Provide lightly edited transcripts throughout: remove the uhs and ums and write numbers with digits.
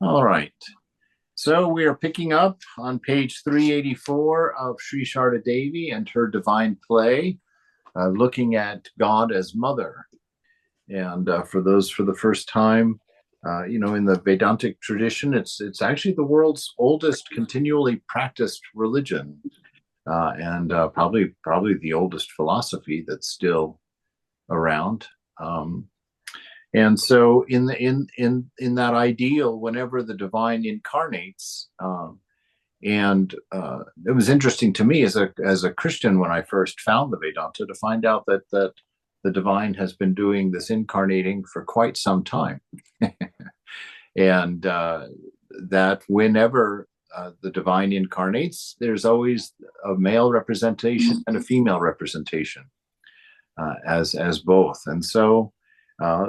All right. So we are picking up on page 384 of Sri Sarada Devi and Her Divine Play, looking at God as Mother. And for those for the first time, in the Vedantic tradition, it's actually the world's oldest continually practiced religion, and probably the oldest philosophy that's still around. And so in that ideal, whenever the divine incarnates, and it was interesting to me as a Christian when I first found the Vedanta to find out that the divine has been doing this incarnating for quite some time, and that whenever the divine incarnates, there's always a male representation and a female representation, as both, and so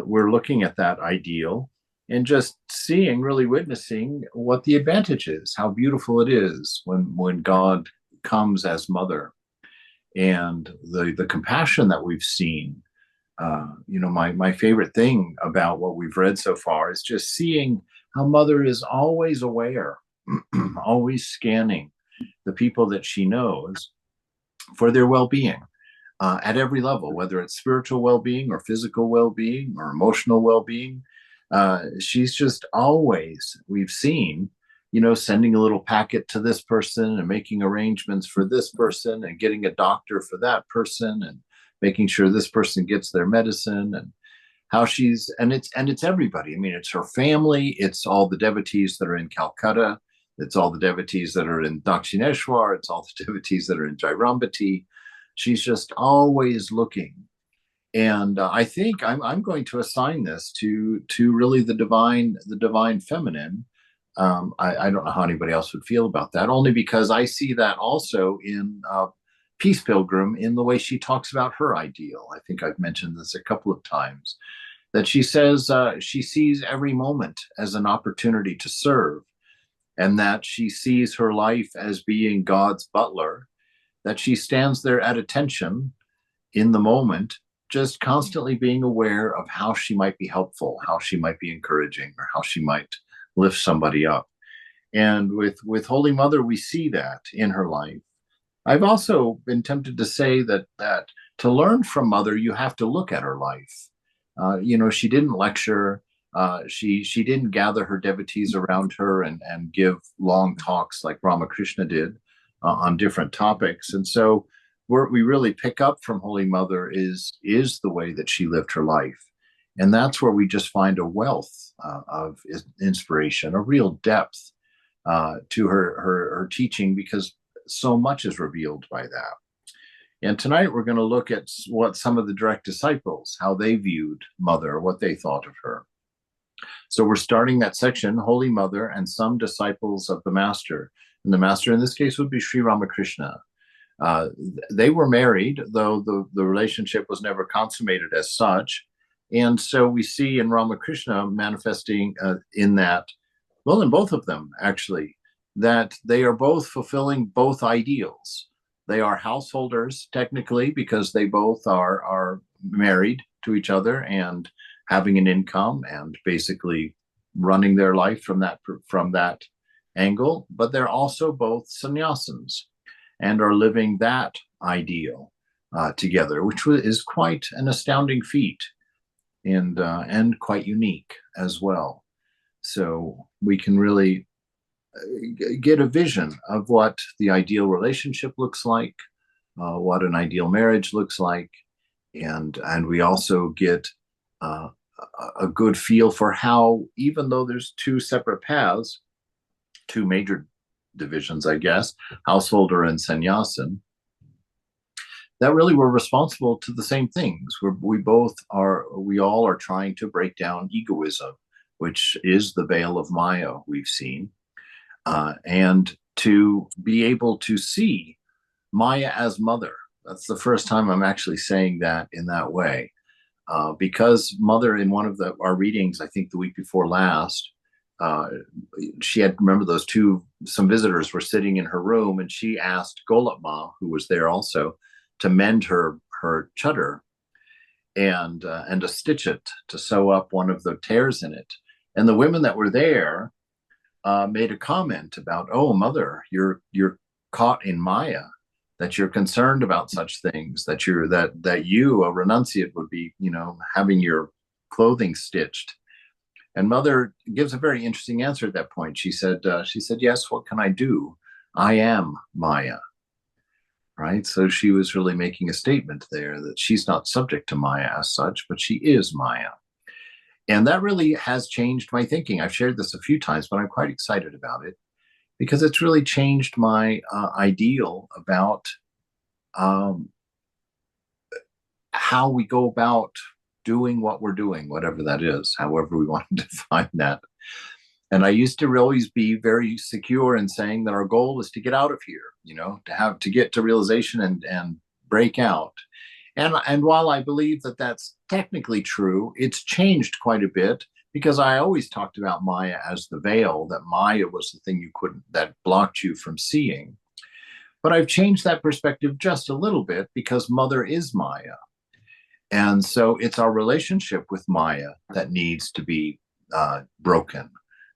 we're looking at that ideal and just seeing, really witnessing what the advantage is, how beautiful it is when God comes as mother, and the compassion that we've seen. My favorite thing about what we've read so far is just seeing how mother is always aware, always scanning the people that she knows for their well-being, at every level, whether it's spiritual well-being or physical well-being or emotional well-being. She's just always, we've seen, sending a little packet to this person and making arrangements for this person and getting a doctor for that person and making sure this person gets their medicine, and how it's everybody. I mean, it's her family, it's all the devotees that are in Calcutta, it's all the devotees that are in Dakshineshwar, it's all the devotees that are in Jairambati. She's just always looking. And I think I'm going to assign this to really the divine feminine. I don't know how anybody else would feel about that, only because I see that also in Peace Pilgrim, in the way she talks about her ideal. I think I've mentioned this a couple of times, that she says she sees every moment as an opportunity to serve, and that she sees her life as being God's butler, that she stands there at attention in the moment, just constantly being aware of how she might be helpful, how she might be encouraging, or how she might lift somebody up. And with Holy Mother, we see that in her life. I've also been tempted to say that to learn from Mother, you have to look at her life. She didn't lecture. She didn't gather her devotees around her and give long talks like Ramakrishna did on different topics. And so where we really pick up from Holy Mother is the way that she lived her life. And that's where we just find a wealth of inspiration, a real depth to her teaching, because so much is revealed by that. And tonight we're going to look at what some of the direct disciples, how they viewed Mother, what they thought of her. So we're starting that section, Holy Mother and some disciples of the Master. And the Master in this case would be Sri Ramakrishna. They were married, though the relationship was never consummated as such. And so we see in Ramakrishna manifesting in that, well, in both of them, actually, that they are both fulfilling both ideals. They are householders, technically, because they both are married to each other and having an income and basically running their life from that angle. But they're also both sannyasins and are living that ideal together, which is quite an astounding feat, and quite unique as well. So we can really get a vision of what the ideal relationship looks like, what an ideal marriage looks like, and we also get a good feel for how, even though there's two separate paths, two major divisions, I guess, householder and sannyasin, that really we're responsible to the same things. We all are trying to break down egoism, which is the veil of Maya we've seen, and to be able to see Maya as mother. That's the first time I'm actually saying that in that way, because Mother, in one of our readings, I think the week before last, she had, remember, some visitors were sitting in her room, and she asked Golap Ma, who was there also, to mend her chadar and to stitch it, to sew up one of the tears in it. And the women that were there made a comment about, "Oh, mother, you're caught in Maya, that you're concerned about such things, that you, a renunciate, would be, having your clothing stitched." And mother gives a very interesting answer at that point. She said, "Yes, what can I do? I am Maya." Right? So she was really making a statement there that she's not subject to Maya as such, but she is Maya. And that really has changed my thinking. I've shared this a few times, but I'm quite excited about it because it's really changed my ideal about um, how we go about doing what we're doing, whatever that is, however we want to define that. And I used to always be very secure in saying that our goal is to get out of here, to get to realization and break out. And while I believe that that's technically true, it's changed quite a bit because I always talked about Maya as the veil, that Maya was the thing that blocked you from seeing. But I've changed that perspective just a little bit because Mother is Maya. And so it's our relationship with Maya that needs to be broken,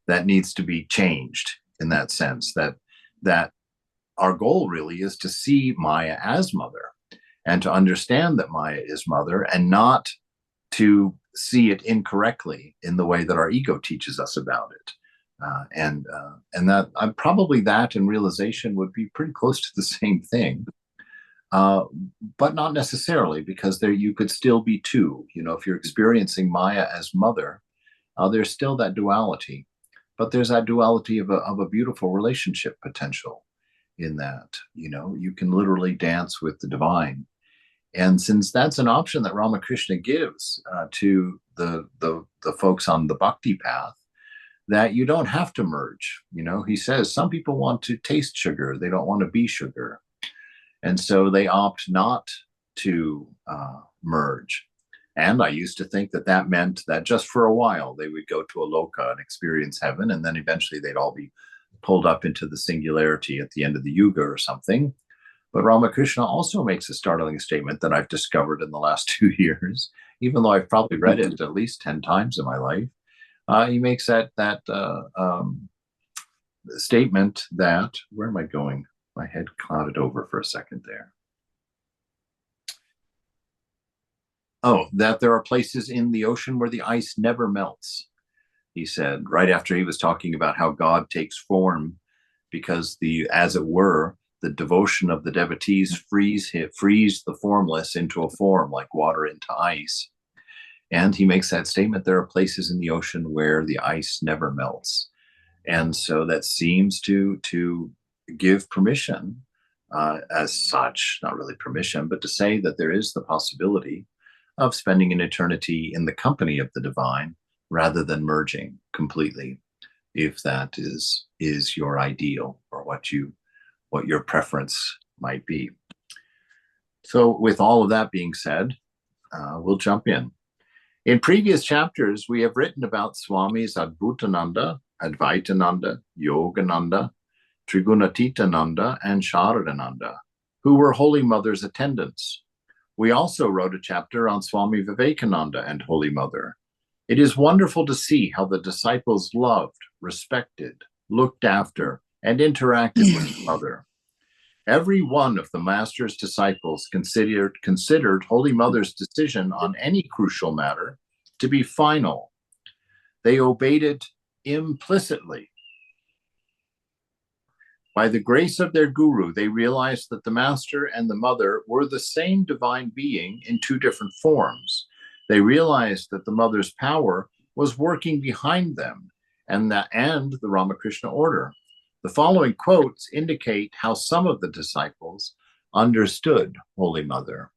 that needs to be changed in that sense, that our goal really is to see Maya as Mother and to understand that Maya is Mother and not to see it incorrectly in the way that our ego teaches us about it. And that probably that and realization would be pretty close to the same thing, but not necessarily, because there you could still be two. If you're experiencing Maya as Mother, there's still that duality, but there's that duality of a beautiful relationship potential in that. You can literally dance with the divine. And since that's an option that Ramakrishna gives to the folks on the bhakti path, that you don't have to merge. He says some people want to taste sugar, they don't want to be sugar. And so they opt not to merge. And I used to think that meant that just for a while they would go to a loka and experience heaven, and then eventually they'd all be pulled up into the singularity at the end of the yuga or something. But Ramakrishna also makes a startling statement that I've discovered in the last 2 years, even though I've probably read it at least 10 times in my life. He makes that statement that, where am I going? My head clouded over for a second there. Oh, that there are places in the ocean where the ice never melts, he said, right after he was talking about how God takes form because as it were, the devotion of the devotees freeze the formless into a form like water into ice. And he makes that statement, there are places in the ocean where the ice never melts. And so that seems to give permission as such, not really permission, but to say that there is the possibility of spending an eternity in the company of the divine rather than merging completely, if that is your ideal or what your preference might be. So with all of that being said, we'll jump in. In previous chapters, we have written about Swamis Adbhutananda, Advaitananda, Yogananda, Trigunatitananda, and Sharadananda, who were Holy Mother's attendants. We also wrote a chapter on Swami Vivekananda and Holy Mother. It is wonderful to see how the disciples loved, respected, looked after, and interacted with Mother. Every one of the Master's disciples considered Holy Mother's decision on any crucial matter to be final. They obeyed it implicitly. By the grace of their guru, they realized that the Master and the Mother were the same divine being in two different forms. They realized that the Mother's power was working behind them and the Ramakrishna order. The following quotes indicate how some of the disciples understood Holy Mother.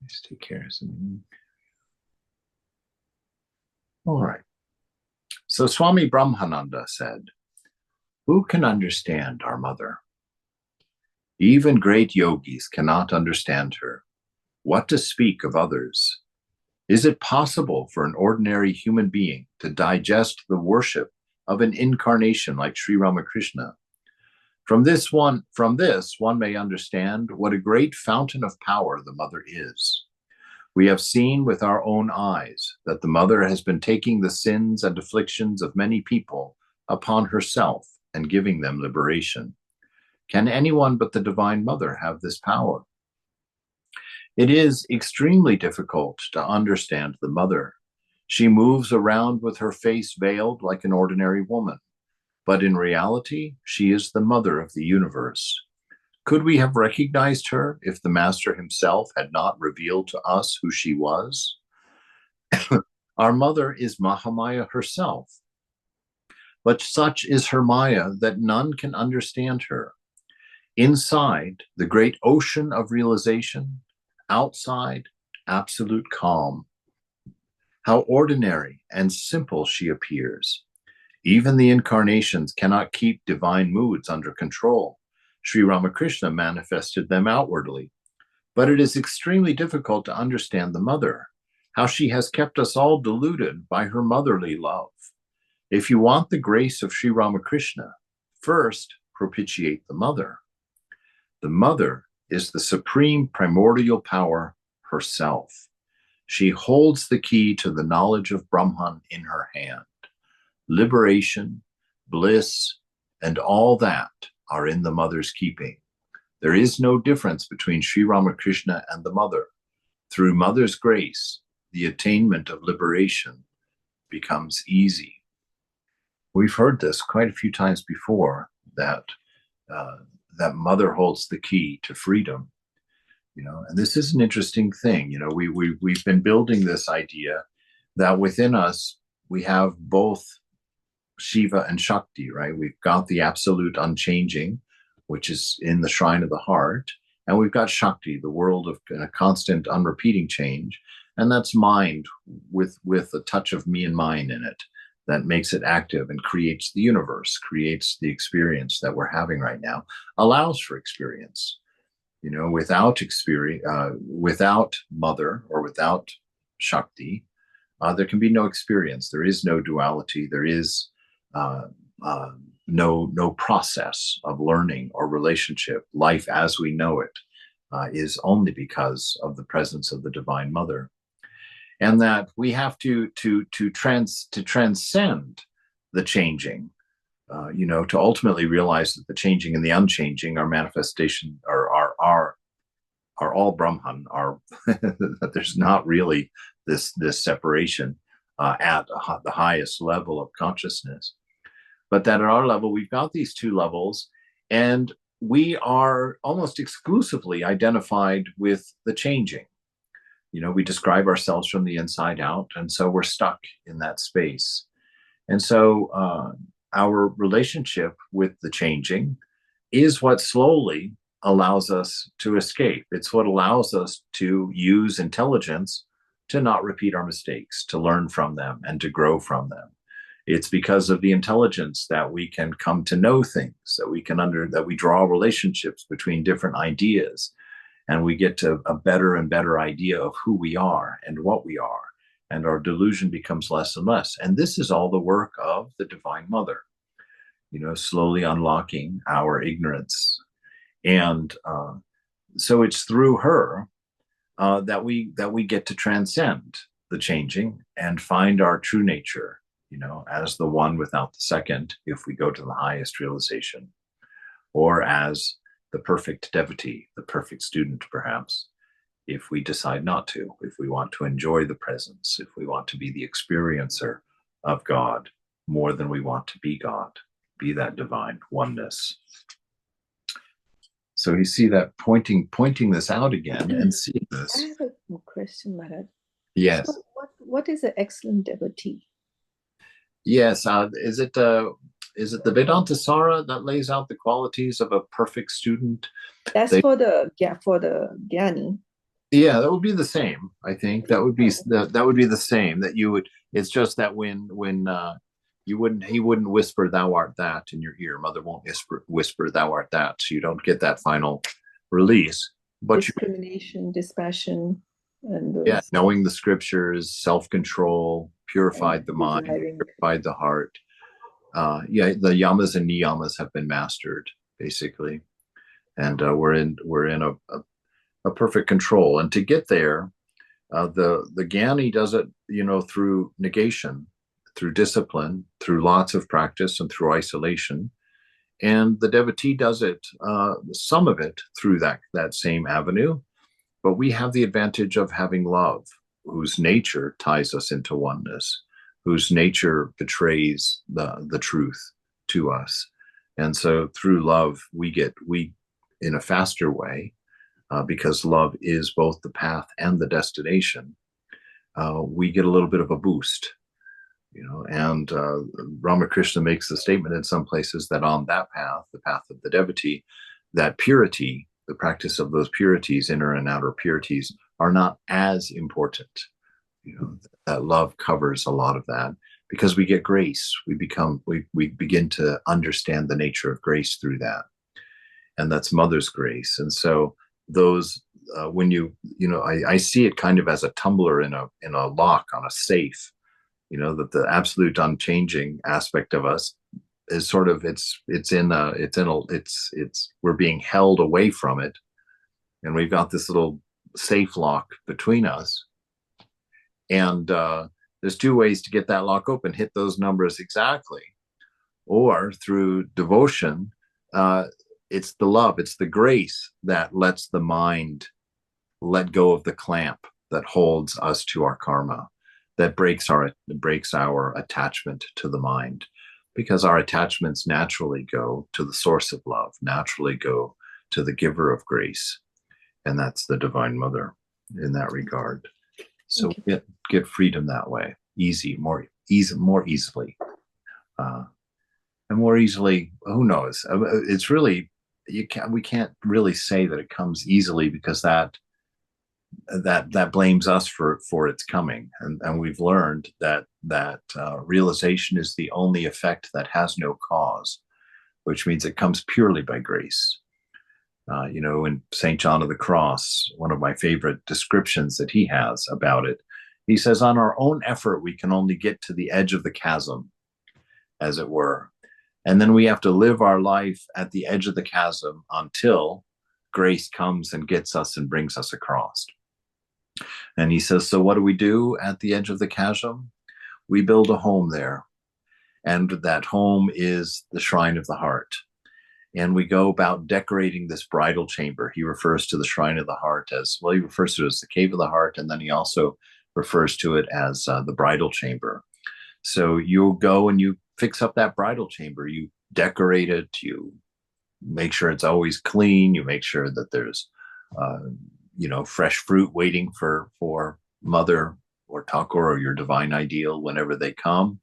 Let's take care of something. All right. So Swami Brahmananda said, "Who can understand our Mother? Even great yogis cannot understand her. What to speak of others? Is it possible for an ordinary human being to digest the worship of an incarnation like Sri Ramakrishna? From this one may understand what a great fountain of power the Mother is. We have seen with our own eyes that the Mother has been taking the sins and afflictions of many people upon herself and giving them liberation. Can anyone but the Divine Mother have this power? It is extremely difficult to understand the Mother. She moves around with her face veiled like an ordinary woman, but in reality, she is the Mother of the universe. Could we have recognized her if the Master himself had not revealed to us who she was? Our Mother is Mahamaya herself, but such is her Maya that none can understand her. Inside, the great ocean of realization; outside, absolute calm. How ordinary and simple she appears. Even the incarnations cannot keep divine moods under control. Sri Ramakrishna manifested them outwardly. But it is extremely difficult to understand the Mother, how she has kept us all deluded by her motherly love. If you want the grace of Sri Ramakrishna, first propitiate the Mother. The Mother is the supreme primordial power herself. She holds the key to the knowledge of Brahman in her hand. Liberation, bliss, and all that are in the Mother's keeping. There is no difference between Sri Ramakrishna and the Mother. Through Mother's grace, the attainment of liberation becomes easy. We've heard this quite a few times before, that that Mother holds the key to freedom. And this is an interesting thing. We've been building this idea that within us we have both Shiva and Shakti, right? We've got the absolute unchanging, which is in the shrine of the heart, and we've got Shakti, the world of a constant, unrepeating change, and that's mind with a touch of me and mine in it that makes it active and creates the universe, creates the experience that we're having right now, allows for experience. Without experience, without Mother or without Shakti, there can be no experience. There is no duality. There is no process of learning or relationship. Life as we know it is only because of the presence of the Divine Mother, and that we have to transcend the changing. To ultimately realize that the changing and the unchanging are manifestation, are all Brahman, that there's not really this separation at the highest level of consciousness, but that at our level we've got these two levels, and we are almost exclusively identified with the changing. We describe ourselves from the inside out, and so we're stuck in that space. And so our relationship with the changing is what slowly allows us to escape. It's what allows us to use intelligence to not repeat our mistakes, to learn from them and to grow from them. It's because of the intelligence that we can come to know things, that we draw relationships between different ideas, and we get to a better and better idea of who we are and what we are. And our delusion becomes less and less. And this is all the work of the Divine Mother, slowly unlocking our ignorance. And so it's through her that we get to transcend the changing and find our true nature, as the one without the second, if we go to the highest realization, or as the perfect devotee, the perfect student, perhaps, if we decide not to, if we want to enjoy the presence, if we want to be the experiencer of God more than we want to be God, be that divine oneness. So you see that pointing this out again and seeing this. I have a question, Maharaj. Yes. So what is an excellent devotee? Yes. Is it the Vedanta Sara that lays out the qualities of a perfect student? That's for the Jnani. Yeah, that would be the same. I think that would be the same. That you would. It's just that when he wouldn't whisper "Thou art that" in your ear. Mother won't whisper "Thou art that," so you don't get that final release. But discrimination, dispassion, and knowing the scriptures, self-control, purified the mind, purified the heart. The yamas and niyamas have been mastered basically, and we're in a perfect control. And to get there, the Jnani does it, through negation, through discipline, through lots of practice, and through isolation. And the devotee does it, some of it, through that same avenue. But we have the advantage of having love, whose nature ties us into oneness, whose nature betrays the truth to us. And so through love, we in a faster way, because love is both the path and the destination, we get a little bit of a boost, and Ramakrishna makes the statement in some places that on that path, the path of the devotee, that purity, the practice of those purities, inner and outer purities, are not as important. That love covers a lot of that, because we get grace. We begin to understand the nature of grace through that. And that's mother's grace. And so those, when I see it kind of as a tumbler in a lock on a safe, that the absolute unchanging aspect of us is sort of, we're being held away from it. And we've got this little safe lock between us. And there's two ways to get that lock open: hit those numbers exactly, or through devotion. It's the love, it's the grace that lets the mind let go of the clamp that holds us to our karma, that breaks our attachment to the mind, because our attachments naturally go to the source of love, naturally go to the giver of grace, and that's the Divine Mother in that regard. So get freedom that way, more easily, and more easily. Who knows? It's really, we can't really say that it comes easily, because that blames us for its coming, and we've learned that realization is the only effect that has no cause, which means it comes purely by grace. In St. John of the Cross, one of my favorite descriptions that he has about it, he says, on our own effort, we can only get to the edge of the chasm, as it were. And then we have to live our life at the edge of the chasm until grace comes and gets us and brings us across. And he says, so what do we do at the edge of the chasm? We build a home there. And that home is the shrine of the heart. And we go about decorating this bridal chamber. He refers to the shrine of the heart he refers to it as the cave of the heart, and then he also refers to it as the bridal chamber. So you'll go and you fix up that bridal chamber. You decorate it. You make sure it's always clean. You make sure that there's, fresh fruit waiting for mother or Thakur or your divine ideal whenever they come.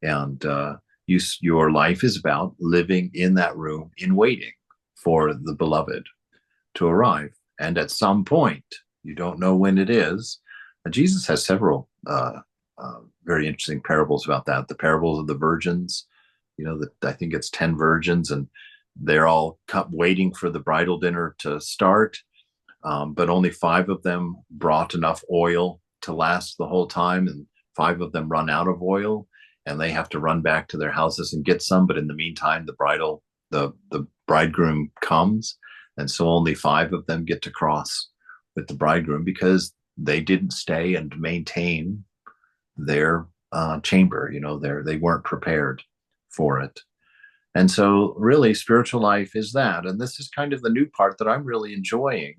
And your life is about living in that room in waiting for the beloved to arrive. And at some point, you don't know when it is. Jesus has several very interesting parables about that. The parables of the virgins, I think it's 10 virgins, and they're all waiting for the bridal dinner to start. But only 5 of them brought enough oil to last the whole time, and 5 of them run out of oil, and they have to run back to their houses and get some. But in the meantime, the bridegroom comes, and so only 5 of them get to cross with the bridegroom, because they didn't stay and maintain their chamber. They weren't prepared for it. And so really spiritual life is that. And this is kind of the new part that I'm really enjoying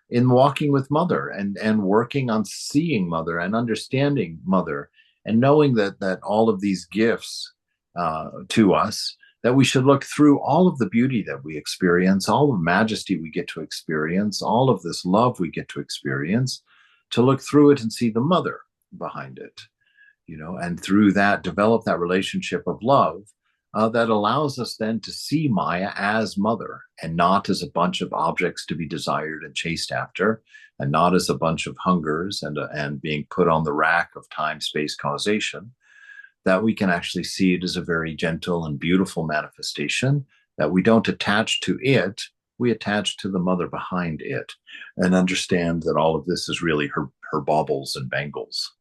in walking with Mother and working on seeing Mother and understanding Mother, and knowing that all of these gifts to us, that we should look through all of the beauty that we experience, all of majesty we get to experience, all of this love we get to experience, to look through it and see the Mother behind it, and through that develop that relationship of love that allows us then to see Maya as Mother, and not as a bunch of objects to be desired and chased after, and not as a bunch of hungers and being put on the rack of time, space, causation. That we can actually see it as a very gentle and beautiful manifestation, that we don't attach to it, we attach to the Mother behind it, and understand that all of this is really her baubles and bangles,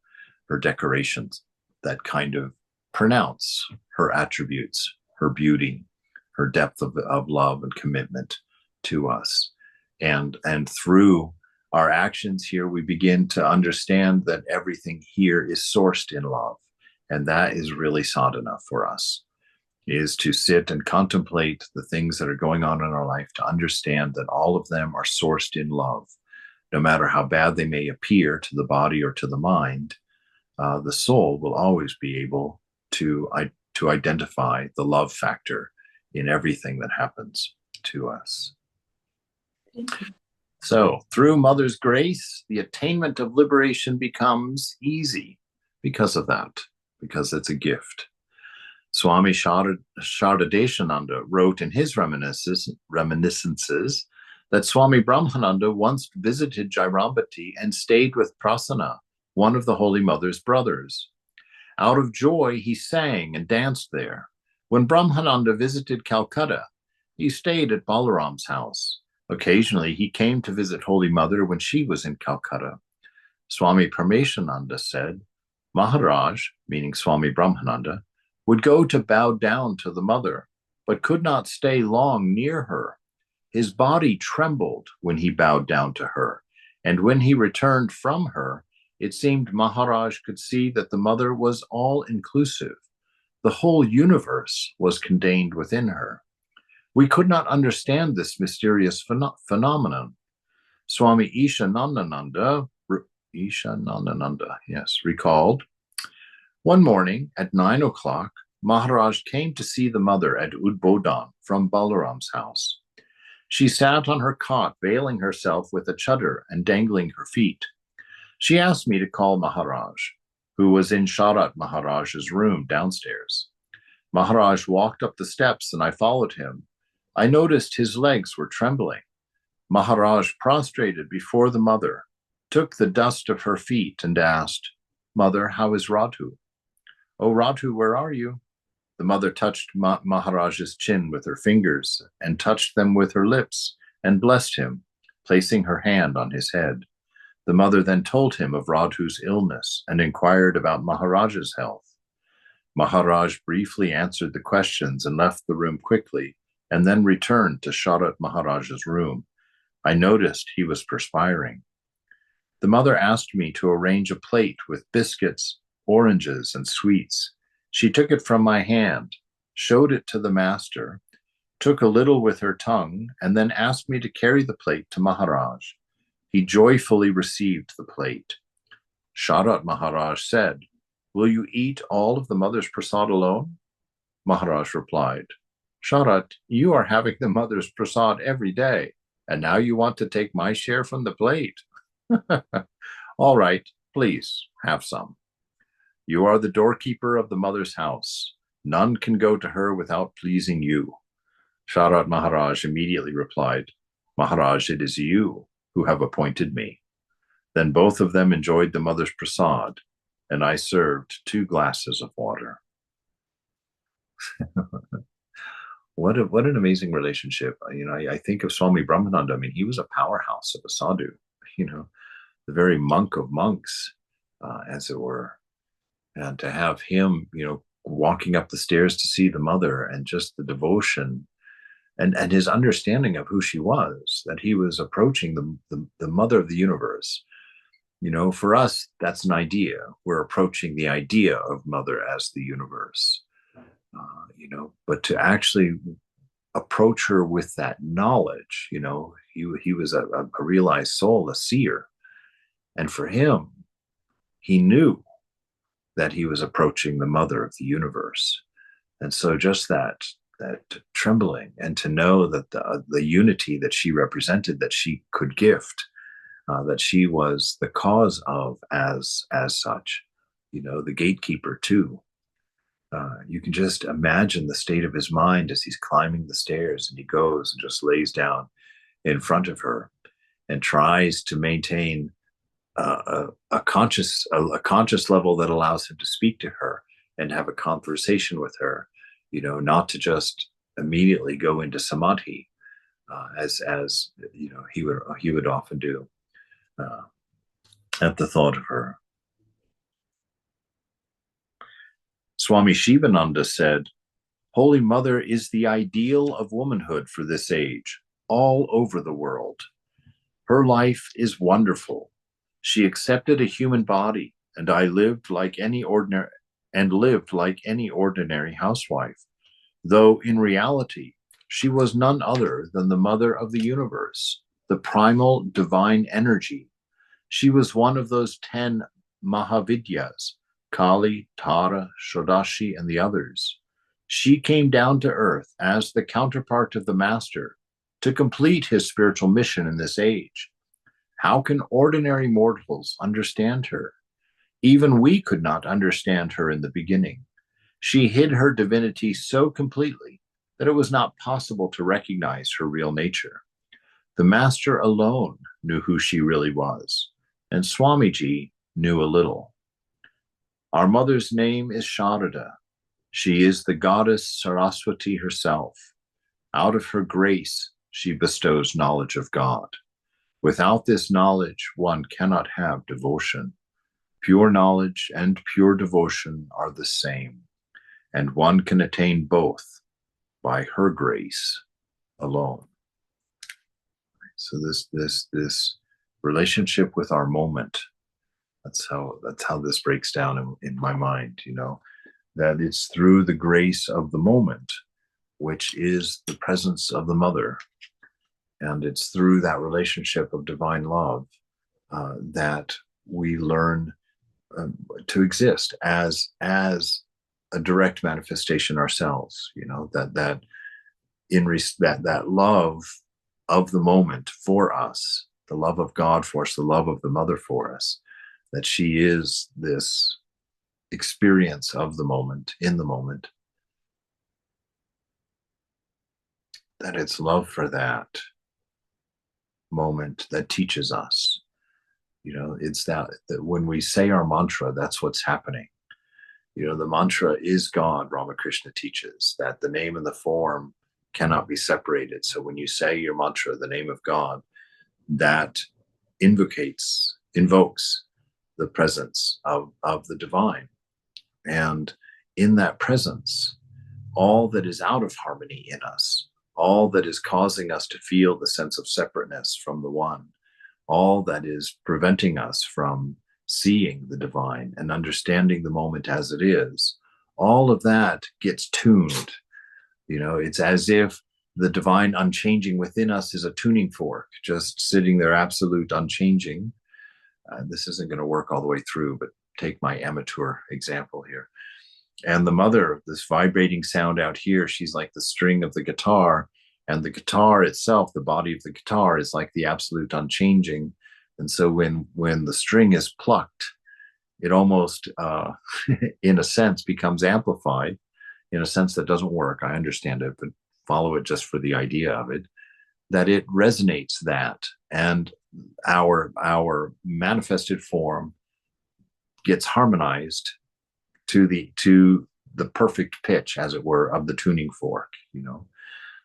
her decorations that kind of pronounce her attributes, her beauty, her depth of love and commitment to us. And through our actions here, we begin to understand that everything here is sourced in love. And that is really sadhana for us, is to sit and contemplate the things that are going on in our life, to understand that all of them are sourced in love. No matter how bad they may appear to the body or to the mind, the soul will always be able to identify the love factor in everything that happens to us. So, through Mother's grace, the attainment of liberation becomes easy because of that, because it's a gift. Swami Sharadeshananda wrote in his reminiscences that Swami Brahmananda once visited Jairambati and stayed with Prasanna, one of the Holy Mother's brothers. Out of joy, he sang and danced there. When Brahmananda visited Calcutta, he stayed at Balaram's house. Occasionally, he came to visit Holy Mother when she was in Calcutta. Swami Parmeshananda said, Maharaj, meaning Swami Brahmananda, would go to bow down to the mother, but could not stay long near her. His body trembled when he bowed down to her, and when he returned from her, it seemed Maharaj could see that the mother was all-inclusive. The whole universe was contained within her. We could not understand this mysterious phenomenon. Swami Ishanandananda, recalled, one morning at 9 o'clock, Maharaj came to see the mother at Udbodhan from Balaram's house. She sat on her cot, veiling herself with a chadar and dangling her feet. She asked me to call Maharaj, who was in Sharat Maharaj's room downstairs. Maharaj walked up the steps and I followed him. I noticed his legs were trembling. Maharaj prostrated before the mother, took the dust of her feet and asked, Mother, how is Radhu? Oh, Radhu, where are you? The mother touched Maharaj's chin with her fingers and touched them with her lips and blessed him, placing her hand on his head. The mother then told him of Radhu's illness and inquired about Maharaj's health. Maharaj briefly answered the questions and left the room quickly, and then returned to Sharat Maharaj's room. I noticed he was perspiring. The mother asked me to arrange a plate with biscuits, oranges, and sweets. She took it from my hand, showed it to the master, took a little with her tongue, and then asked me to carry the plate to Maharaj. He joyfully received the plate. Sharat Maharaj said, Will you eat all of the mother's prasad alone? Maharaj replied, Sharat, you are having the mother's prasad every day, and now you want to take my share from the plate. All right, please have some. You are the doorkeeper of the mother's house. None can go to her without pleasing you. Sharat Maharaj immediately replied, Maharaj, it is you who have appointed me. Then both of them enjoyed the mother's prasad, and I served 2 glasses of water. What an amazing relationship. I think of Swami Brahmananda. I mean, he was a powerhouse of a sadhu, the very monk of monks, as it were. And to have him, walking up the stairs to see the mother, and just the devotion and his understanding of who she was, that he was approaching the mother of the universe. For us, that's an idea. We're approaching the idea of mother as the universe. But to actually approach her with that knowledge, he was a realized soul, a seer. And for him, he knew that he was approaching the mother of the universe. And so just that trembling, and to know that the unity that she represented, that she could gift, that she was the cause of as such, the gatekeeper too. You can just imagine the state of his mind as he's climbing the stairs, and he goes and just lays down in front of her and tries to maintain a conscious level that allows him to speak to her and have a conversation with her, not to just immediately go into samadhi, as he would often do at the thought of her. Swami Shivananda said, Holy Mother is the ideal of womanhood for this age, all over the world. Her life is wonderful. She accepted a human body, and I lived like any ordinary and lived like any ordinary housewife, though in reality she was none other than the mother of the universe, the primal divine energy. She was one of those 10 Mahavidyas, Kali, Tara, Shodashi, and the others. She came down to earth as the counterpart of the Master to complete his spiritual mission in this age. How can ordinary mortals understand her? Even we could not understand her in the beginning. She hid her divinity so completely that it was not possible to recognize her real nature. The Master alone knew who she really was, and Swamiji knew a little. Our mother's name is Sharada. She is the goddess Saraswati herself. Out of her grace, she bestows knowledge of God. Without this knowledge, one cannot have devotion. Pure knowledge and pure devotion are the same, and one can attain both by her grace alone. So this relationship with our moment, that's how this breaks down in my mind, that it's through the grace of the moment, which is the presence of the mother. And it's through that relationship of divine love that we learn to exist as a direct manifestation ourselves. That love of the moment for us, the love of God for us, the love of the mother for us, that she is this experience of the moment, in the moment, that it's love for that moment that teaches us. It's that when we say our mantra, that's what's happening. The mantra is God. Ramakrishna teaches that the name and the form cannot be separated. So when you say your mantra, the name of God, that invokes the presence of the divine. And in that presence, all that is out of harmony in us, all that is causing us to feel the sense of separateness from the one, all that is preventing us from seeing the divine and understanding the moment as it is, all of that gets tuned. It's as if the divine unchanging within us is a tuning fork, just sitting there absolute unchanging. This isn't going to work all the way through, but take my amateur example here. And the mother, this vibrating sound out here, she's like the string of the guitar, and the guitar itself, the body of the guitar, is like the absolute unchanging. And so when the string is plucked, it almost, in a sense, becomes amplified, in a sense that doesn't work. I understand it, but follow it just for the idea of it, that it resonates that, and our manifested form gets harmonized to the perfect pitch, as it were, of the tuning fork,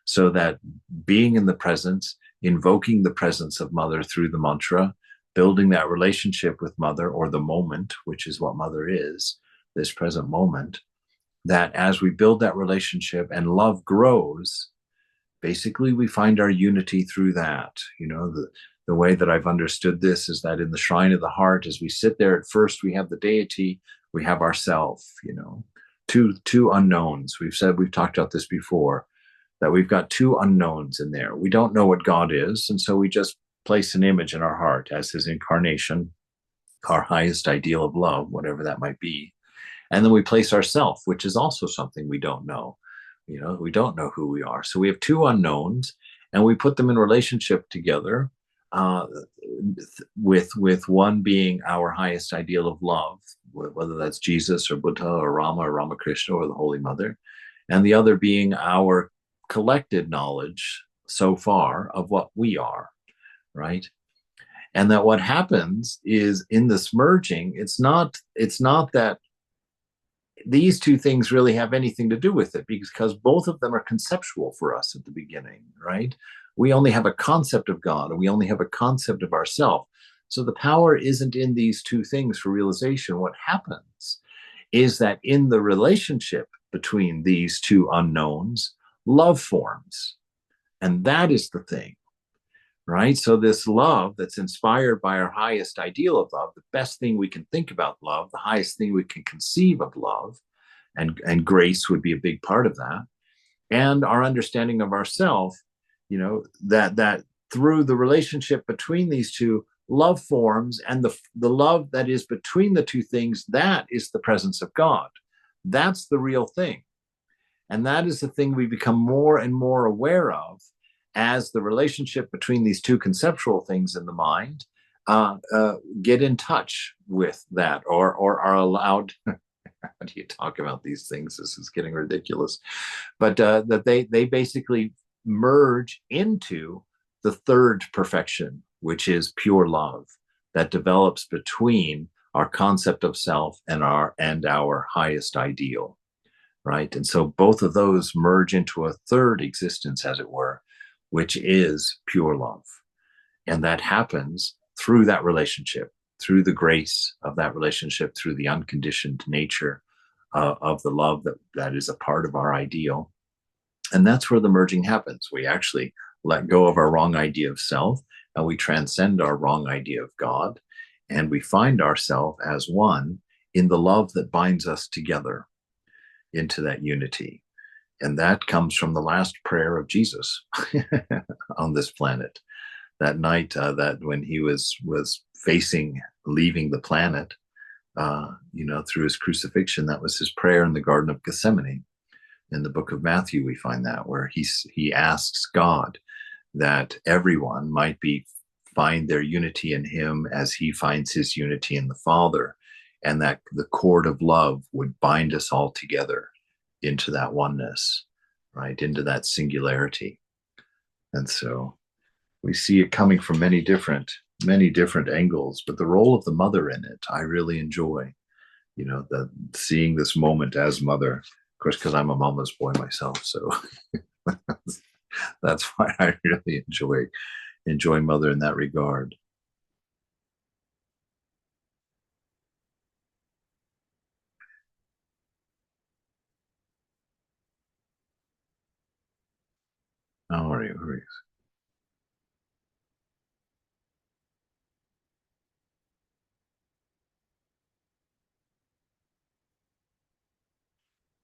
so that being in the presence, invoking the presence of mother through the mantra, building that relationship with mother, or the moment, which is what mother is, this present moment, that as we build that relationship and love grows, basically we find our unity through that. The way that I've understood this is that in the shrine of the heart, as we sit there, at first we have the deity, we have ourself, two unknowns. We've talked about this before, that we've got two unknowns in there. We don't know what God is, and so we just place an image in our heart as his incarnation, our highest ideal of love, whatever that might be. And then we place ourself, which is also something we don't know. We don't know who we are. So we have two unknowns, and we put them in relationship together, with one being our highest ideal of love, whether that's Jesus or Buddha or Rama or Ramakrishna or the Holy Mother, and the other being our collected knowledge so far of what we are, right? And that what happens is, in this merging, it's not that these two things really have anything to do with it, because both of them are conceptual for us at the beginning, right? We only have a concept of God, and we only have a concept of ourself. So the power isn't in these two things for realization. What happens is that in the relationship between these two unknowns, love forms. And that is the thing. right? So this love that's inspired by our highest ideal of love, the best thing we can think about love, the highest thing we can conceive of love, and grace would be a big part of that, and our understanding of ourself, that through the relationship between these two, love forms, and the love that is between the two things, that is the presence of God. That's the real thing. And that is the thing we become more and more aware of as the relationship between these two conceptual things in the mind get in touch with that, or are allowed. How do you talk about these things? This is getting ridiculous. But that they basically merge into the third perfection, which is pure love that develops between our concept of self and our highest ideal, right? And so both of those merge into a third existence, as it were, which is pure love. And that happens through that relationship, through the grace of that relationship, through the unconditioned nature of the love that is a part of our ideal. And that's where the merging happens. We actually let go of our wrong idea of self, and we transcend our wrong idea of God, and we find ourselves as one in the love that binds us together into that unity. And that comes from the last prayer of Jesus on this planet. That night, that when he was facing leaving the planet, through his crucifixion, that was his prayer in the Garden of Gethsemane. In the book of Matthew, we find that, where he asks God that everyone might find their unity in him as he finds his unity in the Father, and that the cord of love would bind us all together into that oneness, right, into that singularity. And so we see it coming from many different angles, but the role of the mother in it, I really enjoy, seeing this moment as mother, of course, because I'm a mama's boy myself. So that's why I really enjoy mother in that regard. All right.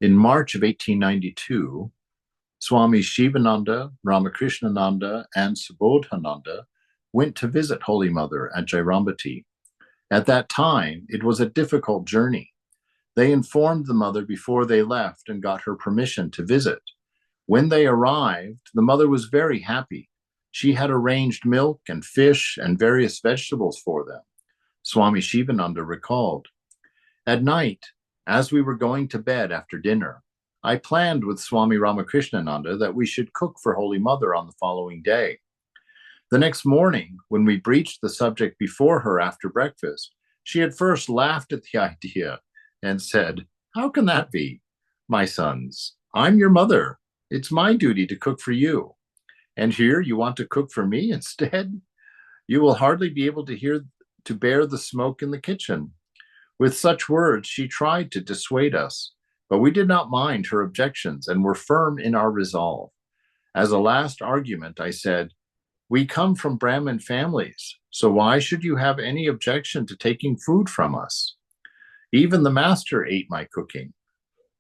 In March of 1892, Swami Shivananda, Ramakrishnananda, and Subodhananda went to visit Holy Mother at Jairambati. At that time, it was a difficult journey. They informed the mother before they left and got her permission to visit. When they arrived, the mother was very happy. She had arranged milk and fish and various vegetables for them. Swami Shivananda recalled. At night, as we were going to bed after dinner, I planned with Swami Ramakrishnananda that we should cook for Holy Mother on the following day. The next morning, when we breached the subject before her after breakfast, she at first laughed at the idea and said, "How can that be? My sons, I'm your mother. It's my duty to cook for you. And here you want to cook for me instead? You will hardly be able to bear the smoke in the kitchen." With such words, she tried to dissuade us, but we did not mind her objections and were firm in our resolve. As a last argument, I said, "We come from Brahmin families, so why should you have any objection to taking food from us? Even the master ate my cooking."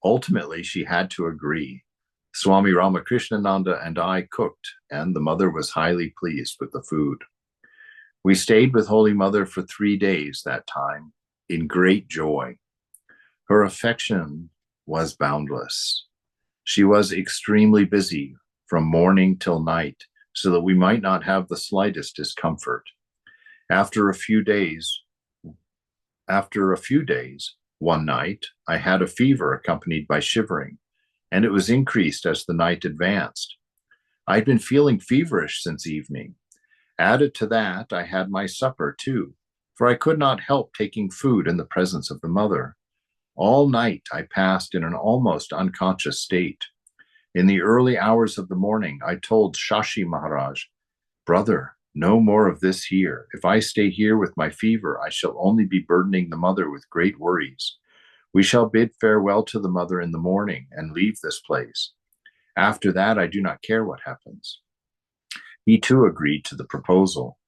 Ultimately, she had to agree. Swami Ramakrishnananda and I cooked, and the mother was highly pleased with the food. We stayed with Holy Mother for 3 days that time, in great joy. Her affection was boundless. She was extremely busy from morning till night, so that we might not have the slightest discomfort. After a few days, one night, I had a fever accompanied by shivering, and it was increased as the night advanced. I'd been feeling feverish since evening. Added to that, I had my supper too, for I could not help taking food in the presence of the mother. All night I passed in an almost unconscious state. In the early hours of the morning, I told Shashi Maharaj, "Brother, no more of this here. If I stay here with my fever, I shall only be burdening the mother with great worries. We shall bid farewell to the mother in the morning and leave this place. After that, I do not care what happens." He too agreed to the proposal.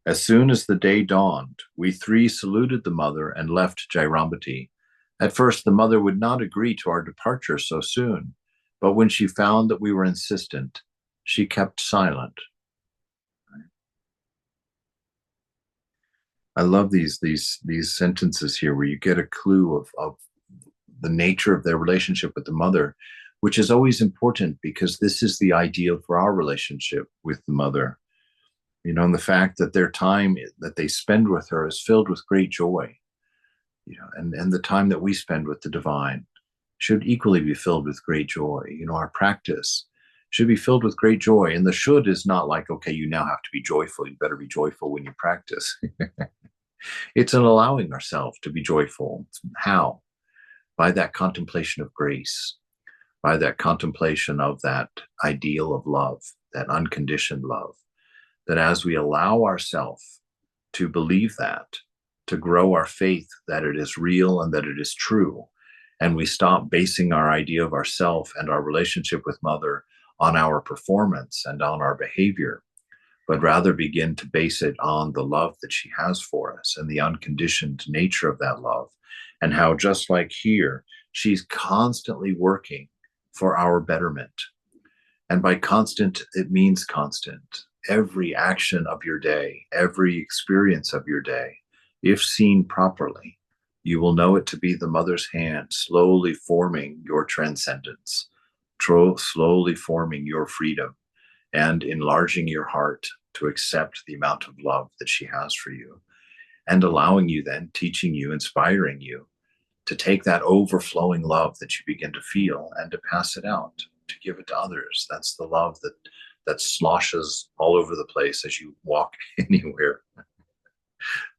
As soon as the day dawned, we three saluted the mother and left Jairambati. At first, the mother would not agree to our departure so soon, but when she found that we were insistent, she kept silent. I love these sentences here where you get a clue of the nature of their relationship with the mother, which is always important because this is the ideal for our relationship with the mother. You know, and the fact that their time that they spend with her is filled with great joy, you know, and the time that we spend with the divine should equally be filled with great joy. You know, our practice should be filled with great joy. And the should is not like, okay, you now have to be joyful. You better be joyful when you practice. It's an allowing ourselves to be joyful. How? By that contemplation of grace, by that contemplation of that ideal of love, that unconditioned love, that as we allow ourselves to believe that, to grow our faith that it is real and that it is true, and we stop basing our idea of ourself and our relationship with Mother on our performance and on our behavior, but rather begin to base it on the love that she has for us and the unconditioned nature of that love, and how, just like here, she's constantly working for our betterment. And by constant, it means constant. Every action of your day, every experience of your day, if seen properly, you will know it to be the Mother's hand slowly forming your transcendence, slowly forming your freedom, and enlarging your heart to accept the amount of love that she has for you, and allowing you then, teaching you, inspiring you to take that overflowing love that you begin to feel and to pass it out, to give it to others. That's the love that sloshes all over the place as you walk anywhere,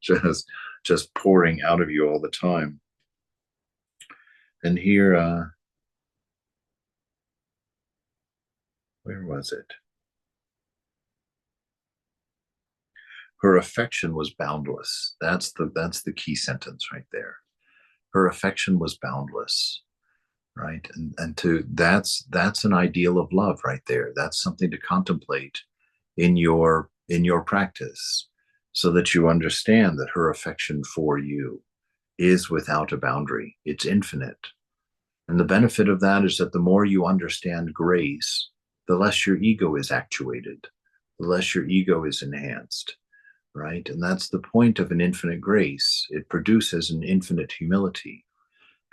just pouring out of you all the time. And here, where was it? Her affection was boundless. That's the key sentence right there. Her affection was boundless, right? And that's an ideal of love right there. That's something to contemplate in your practice, so that you understand that her affection for you is without a boundary. It's infinite. And the benefit of that is that the more you understand grace, the less your ego is actuated, the less your ego is enhanced, right? And that's the point of an infinite grace. It produces an infinite humility,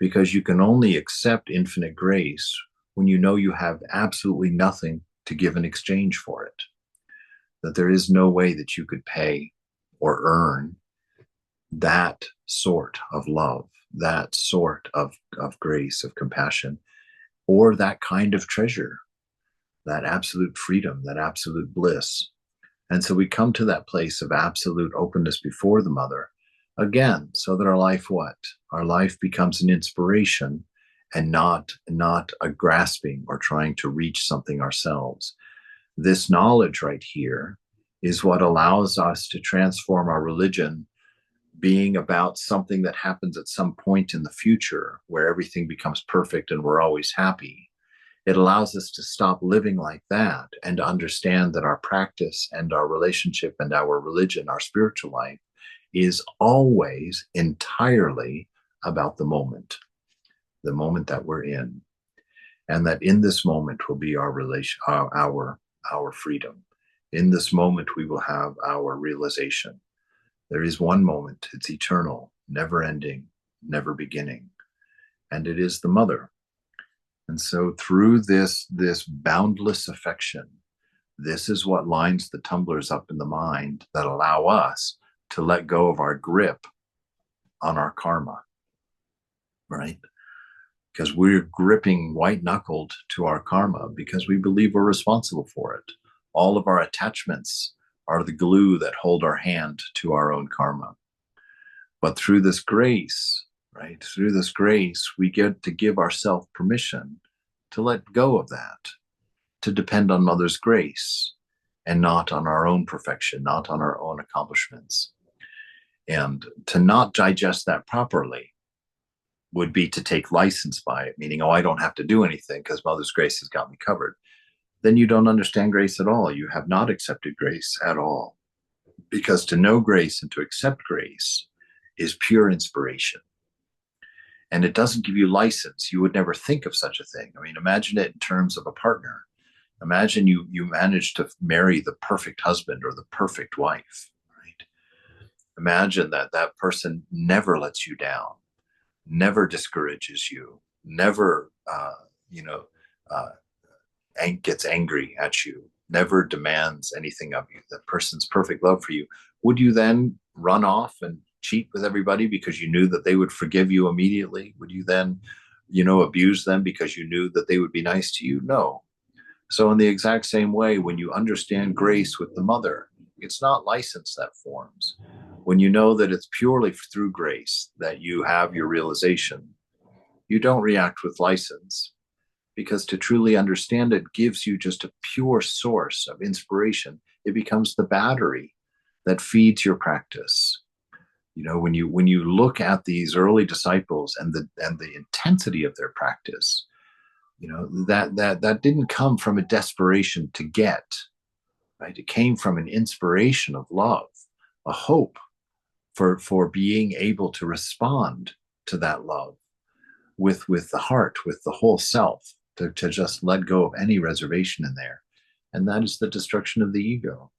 because you can only accept infinite grace when you know you have absolutely nothing to give in exchange for it, that there is no way that you could pay or earn that sort of love, that sort of grace, of compassion, or that kind of treasure, that absolute freedom, that absolute bliss. And so we come to that place of absolute openness before the Mother, again, so that our life, what? Our life becomes an inspiration and not a grasping or trying to reach something ourselves. This knowledge right here is what allows us to transform our religion being about something that happens at some point in the future where everything becomes perfect and we're always happy. It allows us to stop living like that and to understand that our practice and our relationship and our religion, our spiritual life, is always entirely about the moment that we're in. And that in this moment will be our relation, our freedom. In this moment, we will have our realization. There is one moment, it's eternal, never ending, never beginning, and it is the Mother. And so through this boundless affection, this is what lines the tumblers up in the mind that allow us to let go of our grip on our karma, right? Because we're gripping white-knuckled to our karma because we believe we're responsible for it. All of our attachments are the glue that hold our hand to our own karma. But through this grace, right, through this grace, we get to give ourselves permission to let go of that, to depend on Mother's grace and not on our own perfection, not on our own accomplishments. And to not digest that properly would be to take license by it, meaning, oh, I don't have to do anything because Mother's grace has got me covered. then you don't understand grace at all. You have not accepted grace at all. Because to know grace and to accept grace is pure inspiration. And it doesn't give you license. You would never think of such a thing. I mean, imagine it in terms of a partner. Imagine you manage to marry the perfect husband or the perfect wife, right? Imagine that that person never lets you down, never discourages you, never, gets angry at you, never demands anything of you. That person's perfect love for you. Would you then run off and cheat with everybody because you knew that they would forgive you immediately? Would you then, abuse them because you knew that they would be nice to you? No. So in the exact same way, when you understand grace with the mother, it's not license that forms. When you know that it's purely through grace that you have your realization, you don't react with license, because to truly understand it gives you just a pure source of inspiration. It becomes the battery that feeds your practice. When you look at these early disciples and the intensity of their practice, that didn't come from a desperation to get, right? It came from an inspiration of love, a hope for being able to respond to that love with the heart, with the whole self, to just let go of any reservation in there. And that is the destruction of the ego.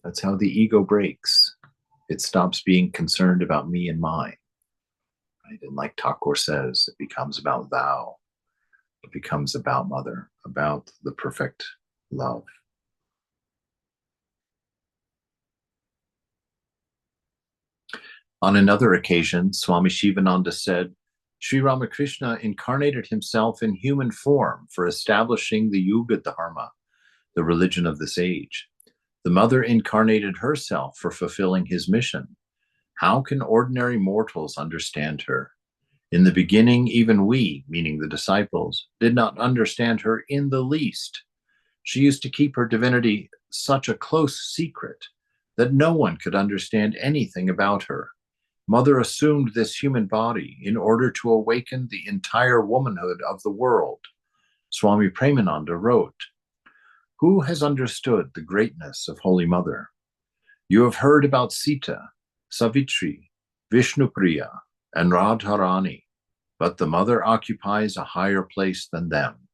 That's how the ego breaks. It stops being concerned about me and mine, right? And like Thakur says, it becomes about thou. It becomes about mother, about the perfect love. On another occasion, Swami Shivananda said, Sri Ramakrishna incarnated himself in human form for establishing the Yuga Dharma, the religion of this age. The mother incarnated herself for fulfilling his mission. How can ordinary mortals understand her? In the beginning, even we, meaning the disciples, did not understand her in the least. She used to keep her divinity such a close secret that no one could understand anything about her. Mother assumed this human body in order to awaken the entire womanhood of the world. Swami Brahmananda wrote, "Who has understood the greatness of Holy Mother? You have heard about Sita, Savitri, Vishnupriya, and Radharani, but the mother occupies a higher place than them.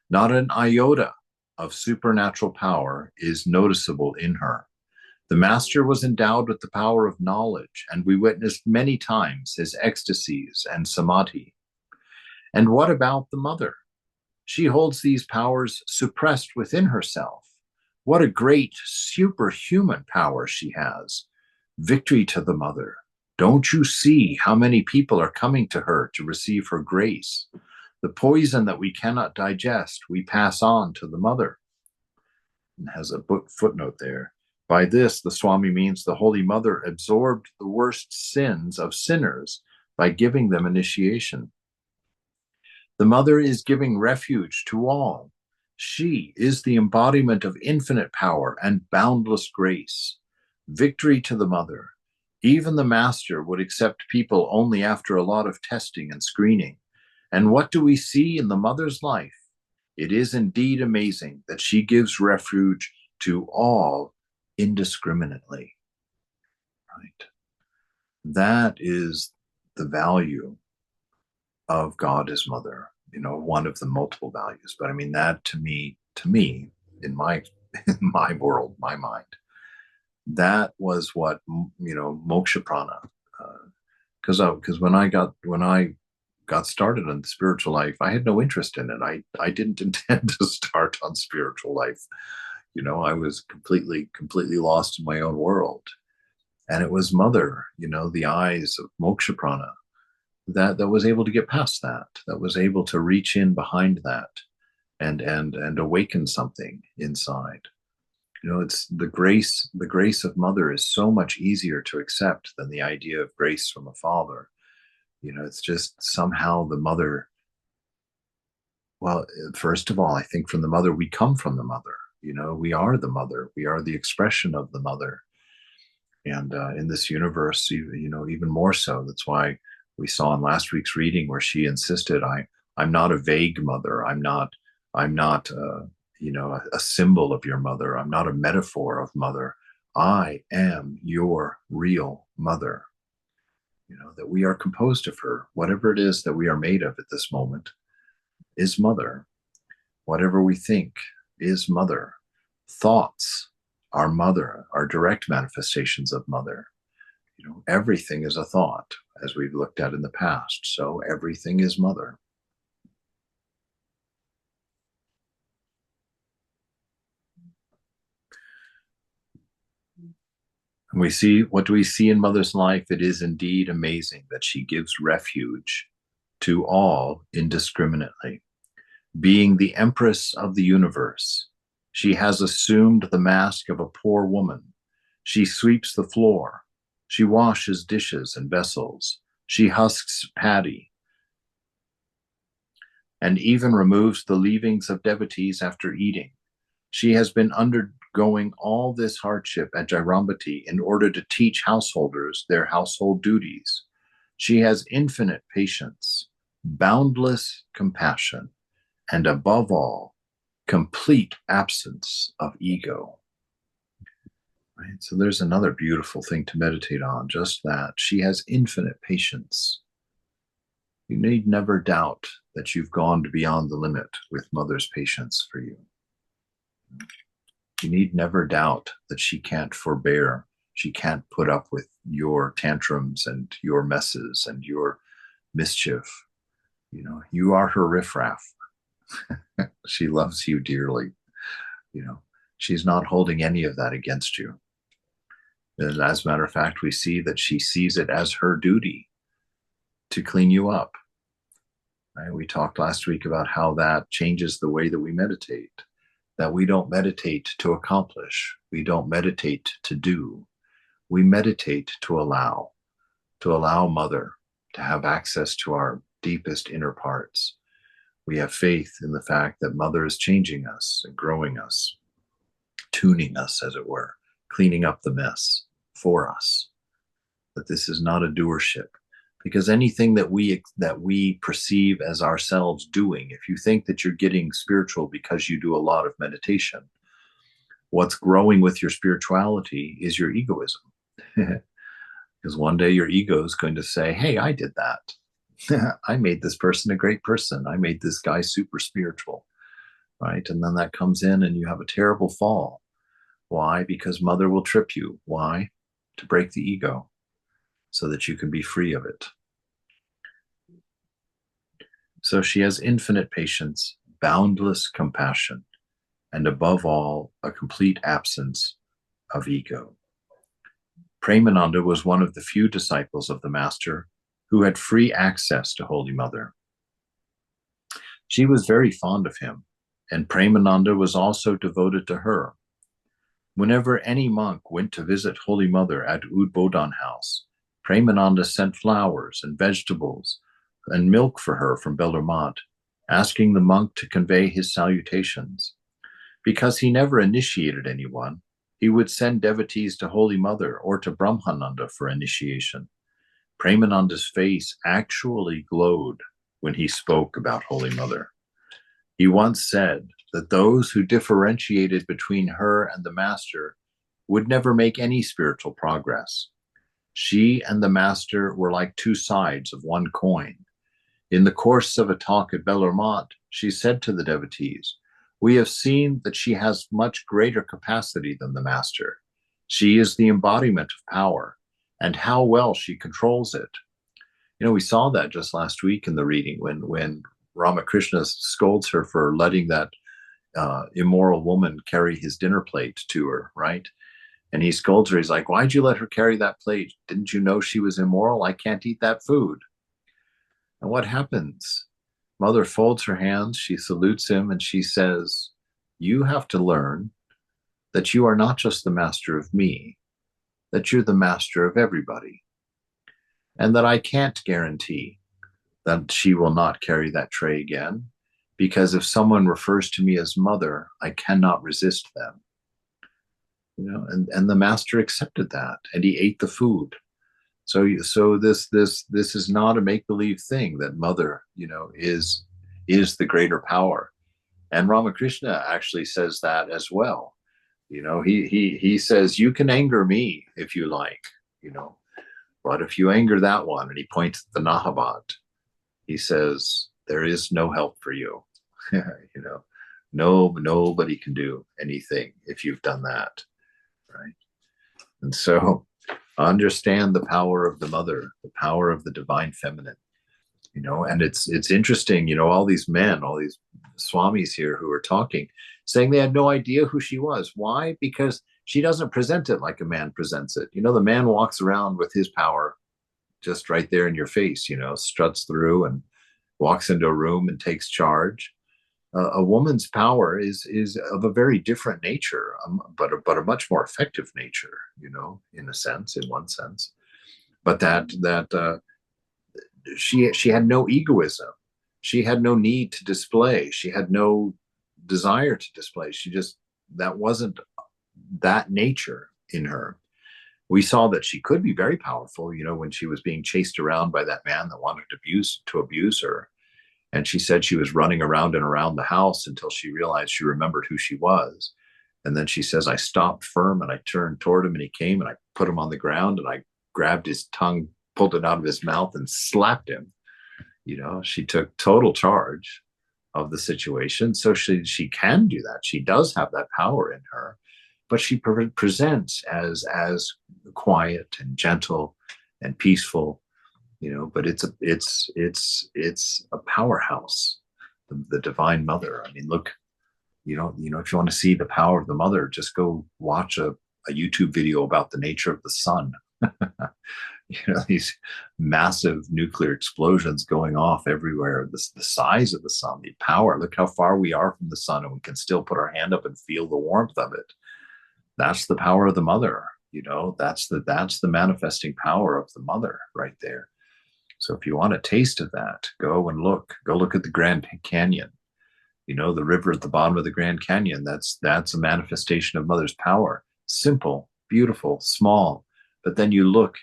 Not an iota of supernatural power is noticeable in her. The master was endowed with the power of knowledge, and we witnessed many times his ecstasies and samadhi. And what about the mother? She holds these powers suppressed within herself. What a great superhuman power she has. Victory to the mother. Don't you see how many people are coming to her to receive her grace? The poison that we cannot digest, we pass on to the mother." And has a footnote there. By this, the Swami means the Holy Mother absorbed the worst sins of sinners by giving them initiation. The mother is giving refuge to all. She is the embodiment of infinite power and boundless grace. Victory to the mother. Even the master would accept people only after a lot of testing and screening. And what do we see in the mother's life? It is indeed amazing that she gives refuge to all indiscriminately. Right? That is the value of God as mother, one of the multiple values. But I mean, that to me, in my world, my mind, that was what, moksha prana, because when I got started on the spiritual life, I had no interest in it. I didn't intend to start on spiritual life. I was completely lost in my own world. And it was mother, the eyes of moksha prana, that was able to get past that was able to reach in behind that and awaken something inside. It's the grace of mother is so much easier to accept than the idea of grace from a father. It's just somehow the mother. Well, first of all, I think from the mother, we come from the mother. We are the mother. We are the expression of the mother. And in this universe, even more so. That's why we saw in last week's reading where she insisted, I'm not a vague mother. I'm not a symbol of your mother. I'm not a metaphor of mother. I am your real mother. That we are composed of her. Whatever it is that we are made of at this moment is mother. Whatever we think is mother. Thoughts are mother, are direct manifestations of mother. Everything is a thought, as we've looked at in the past. So everything is mother. And what do we see in mother's life? It is indeed amazing that she gives refuge to all indiscriminately. Being the empress of the universe, she has assumed the mask of a poor woman. She sweeps the floor. She washes dishes and vessels. She husks paddy, and even removes the leavings of devotees after eating. She has been undergoing all this hardship at Jairambati in order to teach householders their household duties. She has infinite patience, boundless compassion, and above all, complete absence of ego. Right? So there's another beautiful thing to meditate on, just that. She has infinite patience. You need never doubt that you've gone beyond the limit with mother's patience for you. You need never doubt that she can't forbear. She can't put up with your tantrums and your messes and your mischief. You are her riffraff. She loves you dearly. She's not holding any of that against you. And as a matter of fact, we see that she sees it as her duty to clean you up. Right? We talked last week about how that changes the way that we meditate, that we don't meditate to accomplish. We don't meditate to do. We meditate to allow mother to have access to our deepest inner parts. We have faith in the fact that mother is changing us and growing us, tuning us, as it were, cleaning up the mess for us. That this is not a doership, because anything that we perceive as ourselves doing, if you think that you're getting spiritual because you do a lot of meditation, what's growing with your spirituality is your egoism. Because one day your ego is going to say, hey, I did that. I made this person a great person. I made this guy super spiritual, right? And then that comes in and you have a terrible fall. Why? Because mother will trip you. Why? To break the ego so that you can be free of it. So she has infinite patience, boundless compassion, and above all, a complete absence of ego. Premananda was one of the few disciples of the Master who had free access to Holy Mother. She was very fond of him, and Premananda was also devoted to her. Whenever any monk went to visit Holy Mother at Udbodhan House, Premananda sent flowers and vegetables and milk for her from Bellarmont, asking the monk to convey his salutations. Because he never initiated anyone, he would send devotees to Holy Mother or to Brahmananda for initiation. Premananda's face actually glowed when he spoke about Holy Mother. He once said that those who differentiated between her and the Master would never make any spiritual progress. She and the Master were like two sides of one coin. In the course of a talk at Bellarmont, she said to the devotees, "We have seen that she has much greater capacity than the Master. She is the embodiment of power, and how well she controls it." We saw that just last week in the reading when Ramakrishna scolds her for letting that immoral woman carry his dinner plate to her, right? And he scolds her. He's like, "Why'd you let her carry that plate? Didn't you know she was immoral? I can't eat that food." And what happens? Mother folds her hands, she salutes him, and she says, "You have to learn that you are not just the master of me, that you're the master of everybody, and that I can't guarantee that she will not carry that tray again, because if someone refers to me as mother, I cannot resist them." And the master accepted that, and he ate the food. So this is not a make-believe thing that mother, is the greater power. And Ramakrishna actually says that as well. He says, you can anger me if you like, you know, but if you anger that one, and he points at the Nahabat, he says, there is no help for you. you know, nobody can do anything if you've done that, right? And so understand the power of the mother, the power of the divine feminine, and it's interesting, all these men, all these swamis here who are talking, saying they had no idea who she was. Why? Because she doesn't present it like a man presents it. The man walks around with his power just right there in your face, struts through and walks into a room and takes charge. A woman's power is of a very different nature, but a much more effective nature, in one sense. But that she had no egoism. She had no need to display. She had no desire to display. That wasn't that nature in her. We saw that she could be very powerful, when she was being chased around by that man that wanted to abuse her. And she said she was running around and around the house until she realized she remembered who she was. And then she says, I stopped firm and I turned toward him and he came and I put him on the ground and I grabbed his tongue, pulled it out of his mouth and slapped him. She took total charge of the situation. So she can do that. She does have that power in her, but she presents as quiet and gentle and peaceful, but it's a powerhouse, the divine mother. I mean, look, if you want to see the power of the mother, just go watch a YouTube video about the nature of the sun. These massive nuclear explosions going off everywhere, the size of the sun, the power. Look how far we are from the sun, and we can still put our hand up and feel the warmth of it. That's the power of the mother. That's the manifesting power of the mother right there. So if you want a taste of that, go look at the Grand Canyon. The river at the bottom of the Grand Canyon, that's a manifestation of mother's power. Simple, beautiful, small. But then you look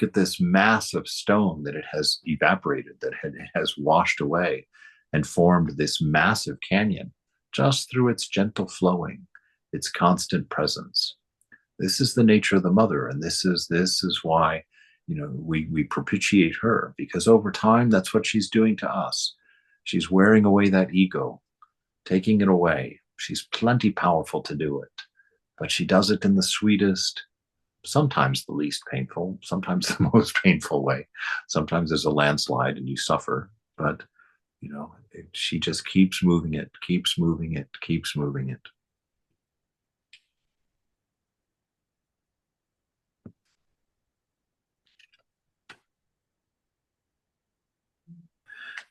at this massive stone that it has evaporated, that it has washed away and formed this massive canyon just through its gentle flowing, its constant presence. This is the nature of the mother. And this is why, we propitiate her, because over time, that's what she's doing to us. She's wearing away that ego, taking it away. She's plenty powerful to do it, but she does it in the sweetest, sometimes the least painful, sometimes the most painful way. Sometimes there's a landslide and you suffer, but she just keeps moving it, keeps moving it, keeps moving it.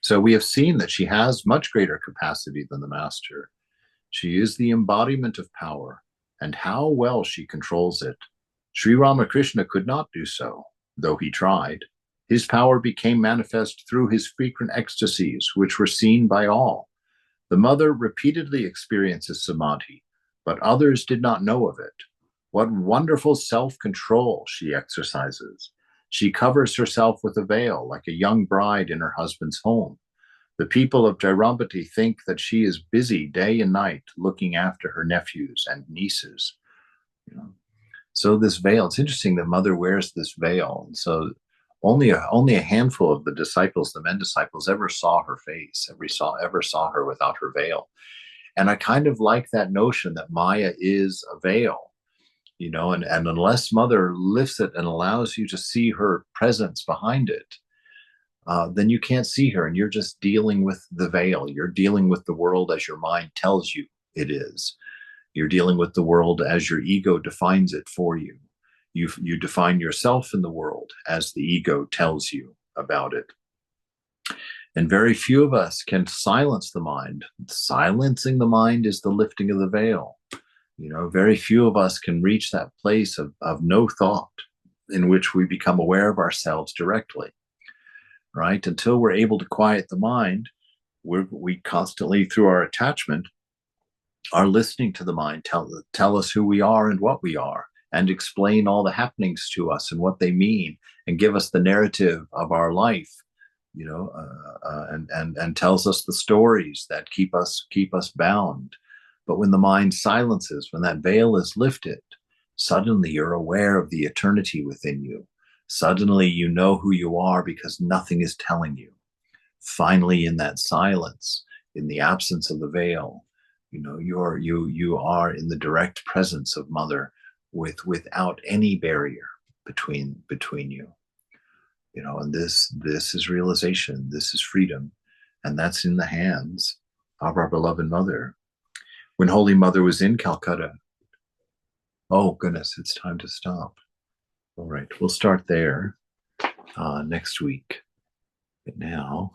So we have seen that she has much greater capacity than the master. She is the embodiment of power, and how well she controls it. Sri Ramakrishna could not do so, though he tried. His power became manifest through his frequent ecstasies, which were seen by all. The mother repeatedly experiences samadhi, but others did not know of it. What wonderful self-control she exercises. She covers herself with a veil like a young bride in her husband's home. The people of Jairambati think that she is busy day and night looking after her nephews and nieces. So this veil, it's interesting that mother wears this veil. And so only a handful of the disciples, the men disciples, ever saw her face, ever saw her without her veil. And I kind of like that notion that Maya is a veil. And unless mother lifts it and allows you to see her presence behind it, then you can't see her, and you're just dealing with the veil. You're dealing with the world as your mind tells you it is. You're dealing with the world as your ego defines it for you. You define yourself in the world as the ego tells you about it. And very few of us can silence the mind. Silencing the mind is the lifting of the veil. Very few of us can reach that place of no thought in which we become aware of ourselves directly, right? Until we're able to quiet the mind, we constantly, through our attachment, are listening to the mind tell us who we are and what we are, and explain all the happenings to us and what they mean, and give us the narrative of our life and tells us the stories that keep us bound. But when the mind silences, when that veil is lifted, suddenly you're aware of the eternity within you. Suddenly you know who you are because nothing is telling you. Finally, in that silence, in the absence of the veil, you are in the direct presence of Mother, without any barrier between you. And this is realization, this is freedom, and that's in the hands of our beloved Mother. When Holy Mother was in Calcutta, oh goodness, it's time to stop. All right, we'll start there next week. But now